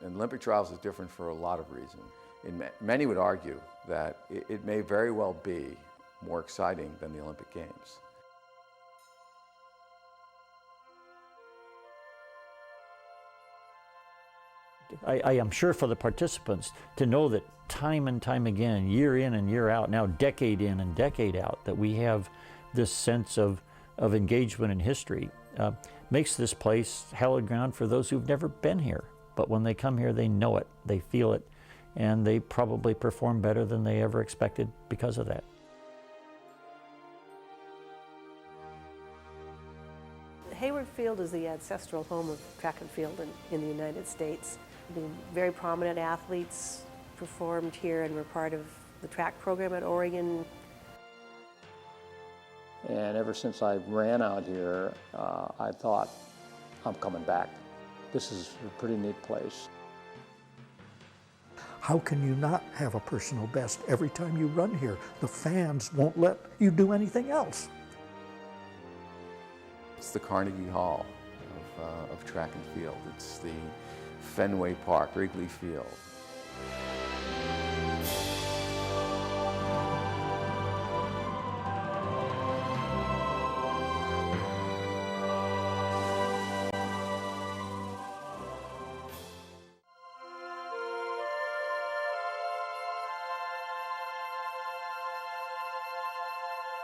And Olympic trials is different for a lot of reasons. Many would argue that it may very well be more exciting than the Olympic Games. I am sure for the participants to know that time and time again, year in and year out, now decade in and decade out, that we have this sense of engagement in history makes this place hallowed ground for those who've never been here. But when they come here, they know it, they feel it, and they probably perform better than they ever expected because of that. Hayward Field is the ancestral home of track and field in the United States. The very prominent athletes performed here and were part of the track program at Oregon. And ever since I ran out here, I thought, I'm coming back. This is a pretty neat place. How can you not have a personal best every time you run here? The fans won't let you do anything else. It's the Carnegie Hall of track and field. It's the Fenway Park, Wrigley Field.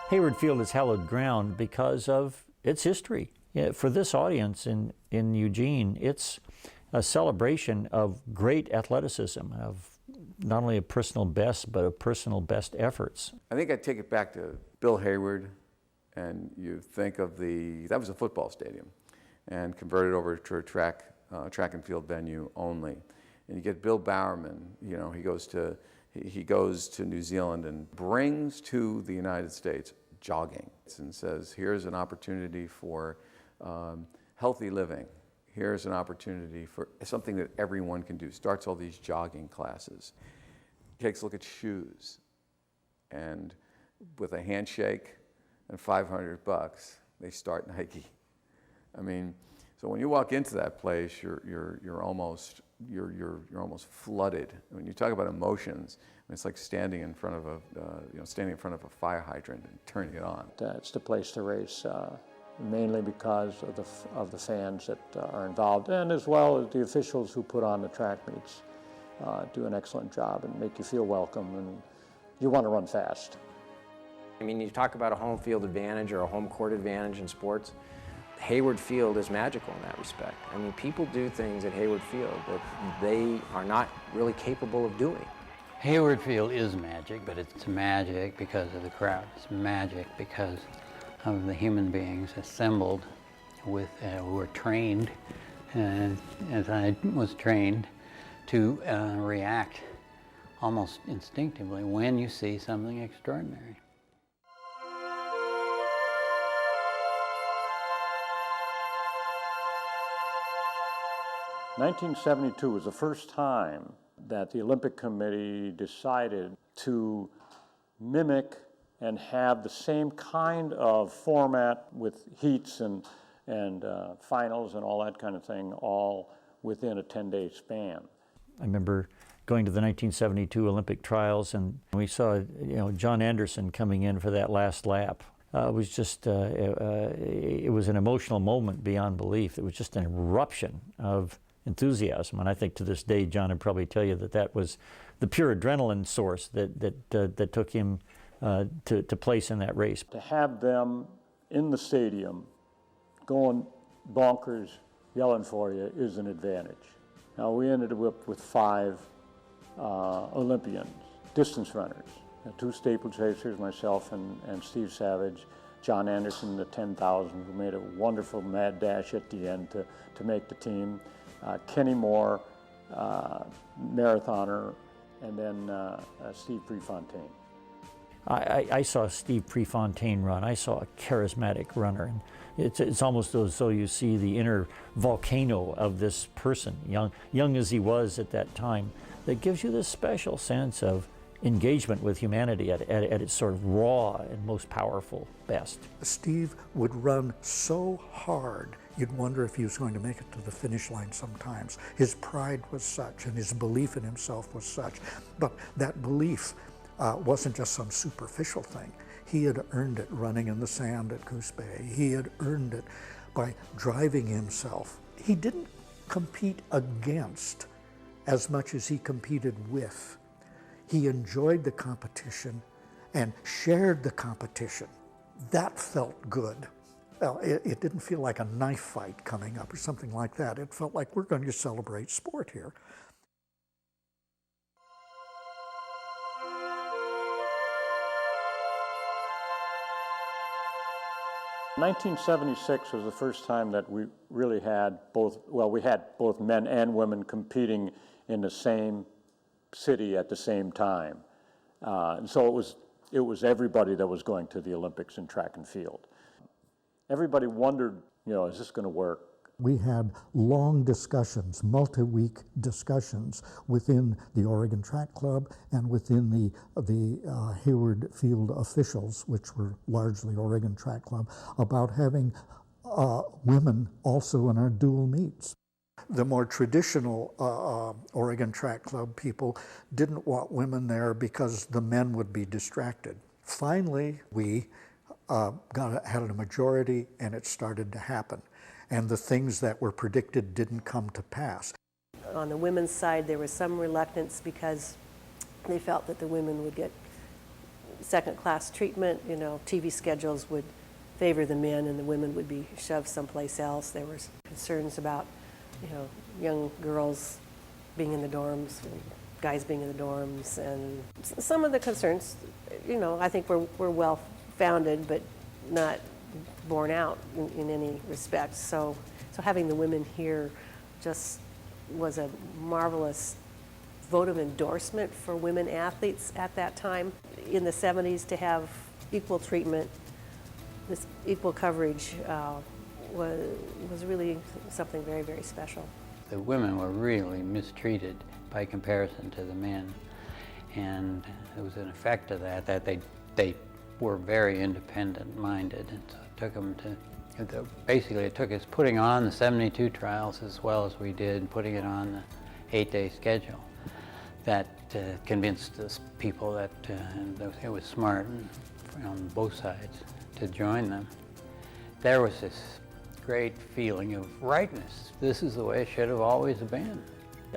Hayward Field is hallowed ground because of its history. Yeah, for this audience in Eugene, it's a celebration of great athleticism, of not only a personal best, but of personal best efforts. I think I'd take it back to Bill Hayward, and you think of that was a football stadium, and converted over to a track and field venue only. And you get Bill Bowerman, you know, he goes to New Zealand and brings to the United States jogging and says, here's an opportunity for healthy living. Here's an opportunity for something that everyone can do. Starts all these jogging classes. Takes a look at shoes. And with a handshake and $500, they start Nike. I mean, so when you walk into that place, you're almost flooded. When you talk about emotions, it's like standing in front of a fire hydrant and turning it on. It's the place to race, mainly because of the fans that are involved, and as well as the officials who put on the track meets do an excellent job and make you feel welcome, and you want to run fast. I mean, you talk about a home field advantage or a home court advantage in sports. Hayward Field is magical in that respect. I mean, people do things at Hayward Field that they are not really capable of doing. Hayward Field is magic, but it's magic because of the crowd. It's magic because of the human beings assembled with, who are trained, as I was trained, to react almost instinctively when you see something extraordinary. "1972 was the first time that the Olympic Committee decided to mimic and have the same kind of format with heats and finals and all that kind of thing, all within a 10-day span. I remember going to the 1972 Olympic trials, and we saw, John Anderson coming in for that last lap. It was just, it was an emotional moment beyond belief. It was just an eruption of enthusiasm, and I think to this day, John would probably tell you that was the pure adrenaline source that took him to place in that race. To have them in the stadium going bonkers, yelling for you is an advantage. Now, we ended up with 5 Olympians, distance runners, 2 steeplechasers, myself and Steve Savage, John Anderson, the 10,000, who made a wonderful mad dash at the end to make the team, Kenny Moore, marathoner, and then Steve Prefontaine. I saw Steve Prefontaine run. I saw a charismatic runner. And it's almost as though you see the inner volcano of this person, young as he was at that time, that gives you this special sense of engagement with humanity at its sort of raw and most powerful best. Steve would run so hard You'd wonder if he was going to make it to the finish line sometimes. His pride was such, and his belief in himself was such. But that belief wasn't just some superficial thing. He had earned it running in the sand at Goose Bay. He had earned it by driving himself. He didn't compete against as much as he competed with. He enjoyed the competition and shared the competition. That felt good. Well, it didn't feel like a knife fight coming up or something like that. It felt like we're going to celebrate sport here. In 1976 was the first time that we really had we had both men and women competing in the same city at the same time. And so it was everybody that was going to the Olympics in track and field. Everybody wondered, is this going to work? We had long discussions, multi-week discussions within the Oregon Track Club and within the Hayward Field officials, which were largely Oregon Track Club, about having women also in our dual meets. The more traditional Oregon Track Club people didn't want women there because the men would be distracted. Finally, we had a majority, and it started to happen. And the things that were predicted didn't come to pass. On the women's side, there was some reluctance because they felt that the women would get second-class treatment. TV schedules would favor the men, and the women would be shoved someplace else. There were concerns about, young girls being in the dorms, and guys being in the dorms, and some of the concerns, I think were well-founded, but not borne out in any respect. So having the women here just was a marvelous vote of endorsement for women athletes at that time. In the 70s, to have equal treatment, this equal coverage was really something very, very special. The women were really mistreated by comparison to the men, and it was an effect of that they were very independent-minded, and so it took them to, basically it took us putting on the 72 trials as well as we did, putting it on the 8-day schedule. That convinced us people that it was smart on both sides to join them. There was this great feeling of rightness. This is the way it should have always been.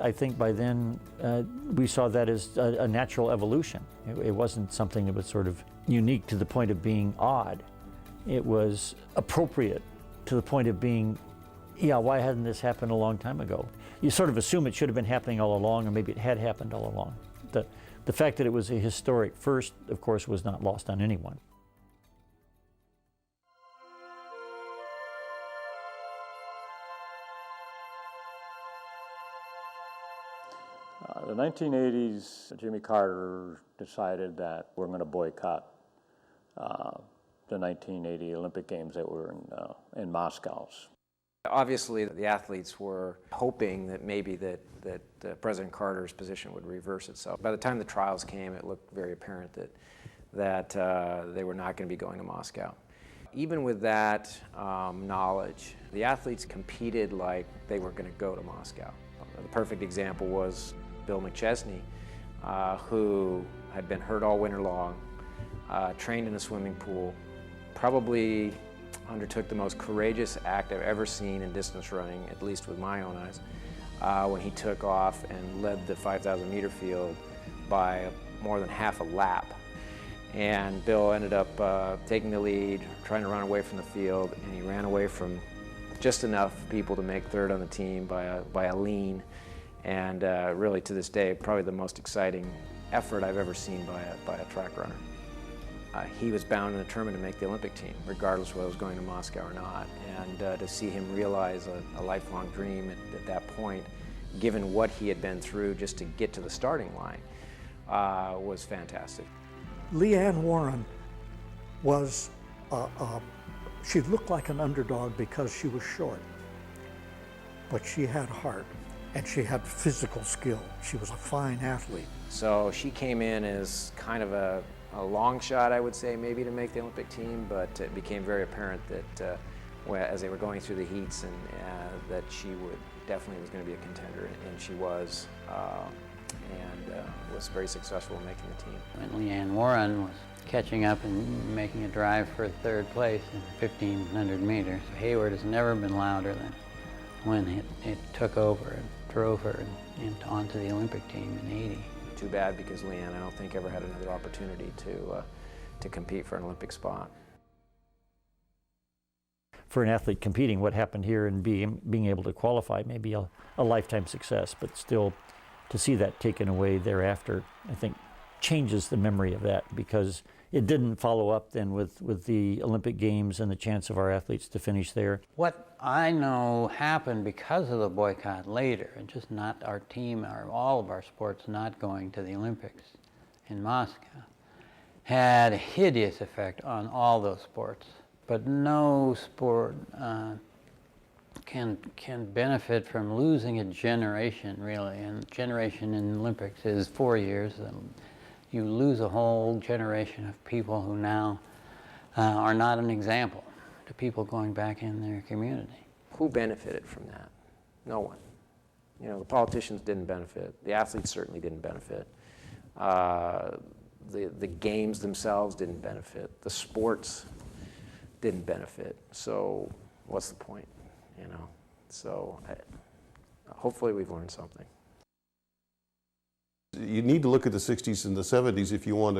I think by then we saw that as a natural evolution. It wasn't something that was sort of unique to the point of being odd. It was appropriate to the point of being, why hadn't this happened a long time ago? You sort of assume it should have been happening all along, or maybe it had happened all along. The fact that it was a historic first, of course, was not lost on anyone. The 1980s, Jimmy Carter decided that we're going to boycott the 1980 Olympic Games that were in Moscow. Obviously, the athletes were hoping that maybe that President Carter's position would reverse itself. By the time the trials came, it looked very apparent that they were not going to be going to Moscow. Even with that knowledge, the athletes competed like they were going to go to Moscow. The perfect example was Bill McChesney, who had been hurt all winter long, trained in a swimming pool, probably undertook the most courageous act I've ever seen in distance running, at least with my own eyes, when he took off and led the 5,000 meter field by more than half a lap. And Bill ended up taking the lead, trying to run away from the field, and he ran away from just enough people to make third on the team by a lean. And really, to this day, probably the most exciting effort I've ever seen by a track runner. He was bound and determined to make the Olympic team, regardless of whether it was going to Moscow or not. And to see him realize a lifelong dream at that point, given what he had been through just to get to the starting line, was fantastic. Leanne Warren was, she looked like an underdog because she was short, but she had heart and she had physical skill. She was a fine athlete. So she came in as kind of a long shot, I would say, maybe to make the Olympic team, but it became very apparent that as they were going through the heats, and that she definitely was going to be a contender, and she was, and was very successful in making the team. When Leanne Warren was catching up and making a drive for third place in 1,500 meters, Hayward has never been louder than when it took over and drove her onto the Olympic team in '80. Too bad, because Leanne, I don't think, ever had another opportunity to compete for an Olympic spot. For an athlete competing, what happened here and being able to qualify may be a lifetime success, but still to see that taken away thereafter, I think changes the memory of that, because it didn't follow up then with the Olympic Games and the chance of our athletes to finish there. What I know happened because of the boycott later, and just not our team or all of our sports not going to the Olympics in Moscow, had a hideous effect on all those sports. But no sport can benefit from losing a generation, really. And generation in Olympics is 4 years. You lose a whole generation of people who now are not an example to people going back in their community. Who benefited from that? No one. You know, the politicians didn't benefit. The athletes certainly didn't benefit. The games themselves didn't benefit. The sports didn't benefit. So what's the point, you know? So hopefully we've learned something. You need to look at the 60s and the 70s if you want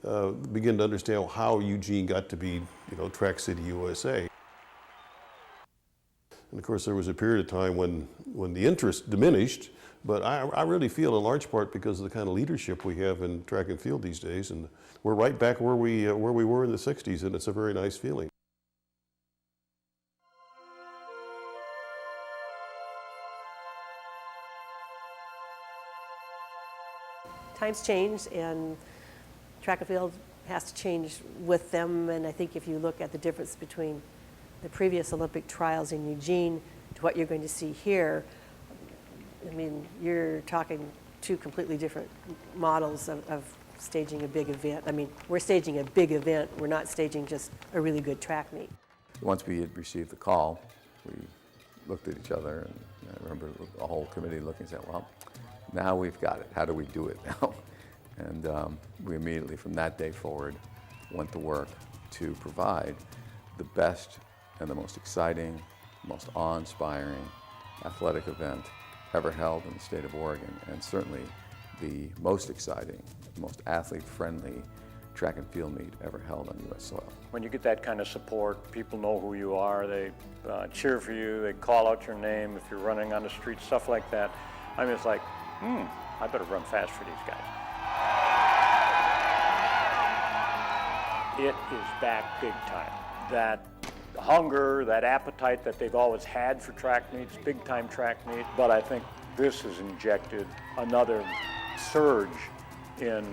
to begin to understand how Eugene got to be, you know, Track City, USA. And of course there was a period of time when the interest diminished, but I really feel in large part because of the kind of leadership we have in track and field these days, and we're right back where we were in the 60s, and it's a very nice feeling. Times change, and track and field has to change with them. And I think if you look at the difference between the previous Olympic trials in Eugene to what you're going to see here, I mean, you're talking two completely different models of staging a big event. I mean, we're staging a big event. We're not staging just a really good track meet. Once we had received the call, we looked at each other, and I remember the whole committee looking and saying, well, now we've got it. How do we do it now? And we immediately, from that day forward, went to work to provide the best and the most exciting, most awe-inspiring athletic event ever held in the state of Oregon, and certainly the most exciting, most athlete-friendly track and field meet ever held on U.S. soil. When you get that kind of support, people know who you are, they cheer for you, they call out your name if you're running on the street, stuff like that. I mean, it's like, I better run fast for these guys. It is back big time. That hunger, that appetite that they've always had for track meets, big time track meet, but I think this has injected another surge in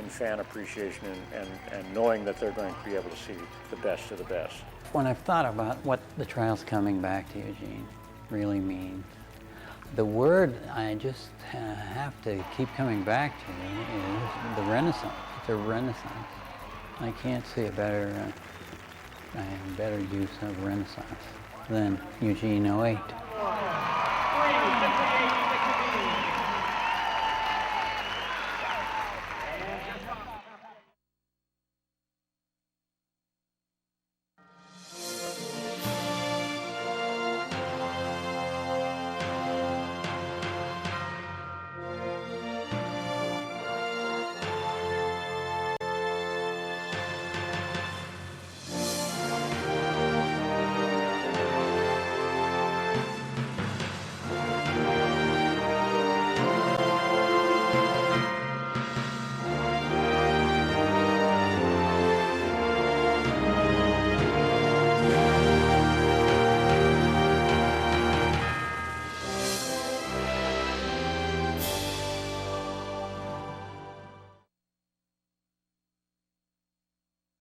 fan appreciation and knowing that they're going to be able to see the best of the best. When I've thought about what the trials coming back to Eugene really mean, the word I just have to keep coming back to is the Renaissance. It's a Renaissance. I can't see a better use of Renaissance than Eugene '08.